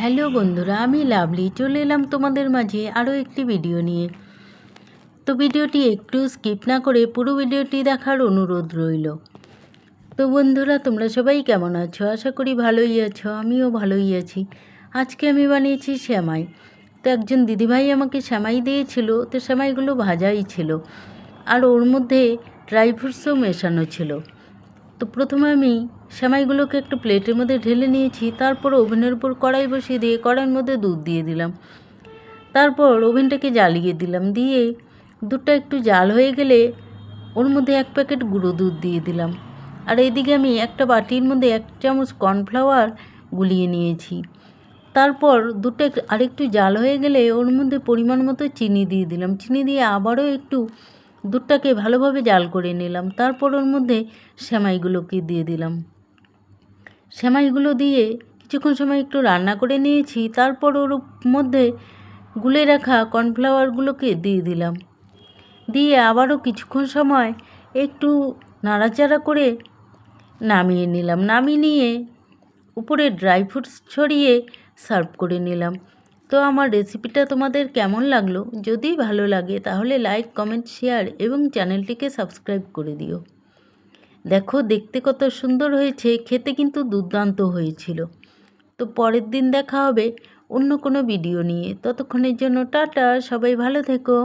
Hello বন্ধুরা, আমি lovely চলে এলাম তোমাদের মাঝে আরও একটি ভিডিও নিয়ে। তো ভিডিওটি একটু স্কিপ না করে পুরো ভিডিওটি দেখার অনুরোধ রইল। তো বন্ধুরা, তোমরা সবাই কেমন আছো? আশা করি ভালোই আছো, আমিও ভালোই আছি। আজকে আমি বানিয়েছি সেমাই। তো একজন দিদিভাই আমাকে সেমাই দিয়েছিল, তো সেমাইগুলো ভাজাই ছিল আর ওর মধ্যে ড্রাই ফ্রুটসও মেশানো ছিল। তো প্রথমে আমি সেমাইগুলোকে একটু প্লেটের মধ্যে ঢেলে নিয়েছি, তারপর ওভেনের উপর কড়াই বসিয়ে দিয়ে কড়াইয়ের মধ্যে দুধ দিয়ে দিলাম। তারপর ওভেনটাকে জ্বালিয়ে দিলাম, দিয়ে দুধটা একটু জাল হয়ে গেলে ওর মধ্যে 1 প্যাকেট গুঁড়ো দুধ দিয়ে দিলাম। আর এইদিকে আমি একটা বাটির মধ্যে 1 চামচ কর্নফ্লাওয়ার গুলিয়ে নিয়েছি। তারপর দুধটা আরেকটু জাল হয়ে গেলে ওর মধ্যে পরিমাণ মতো চিনি দিয়ে দিলাম। চিনি দিয়ে আবারও একটু দুধটাকে ভালোভাবে জাল করে নিলাম। তারপর ওর মধ্যে সেমাইগুলোকে দিয়ে দিলাম। সেমাইগুলো দিয়ে কিছুক্ষণ সময় একটু রান্না করে নিয়েছি। তারপর ওর মধ্যে গুলে রাখা কর্নফ্লাওয়ারগুলোকে দিয়ে দিলাম। দিয়ে আবারও কিছুক্ষণ সময় একটু নাড়াচাড়া করে নামিয়ে নিলাম। নামিয়ে নিয়ে উপরে ড্রাই ফ্রুটস ছড়িয়ে সার্ভ করে নিলাম। তো আমার রেসিপিটা তোমাদের কেমন লাগলো? যদি ভালো লাগে তাহলে লাইক, কমেন্ট, শেয়ার এবং চ্যানেলটিকে সাবস্ক্রাইব করে দিও। দেখো দেখতে কত সুন্দর হয়েছে, খেতে কিন্তু দুর্দান্ত হয়েছিল। তো পরের দিন দেখা হবে অন্য কোনো ভিডিও নিয়ে। ততক্ষণের জন্য টাটা, সবাই ভালো থেকো।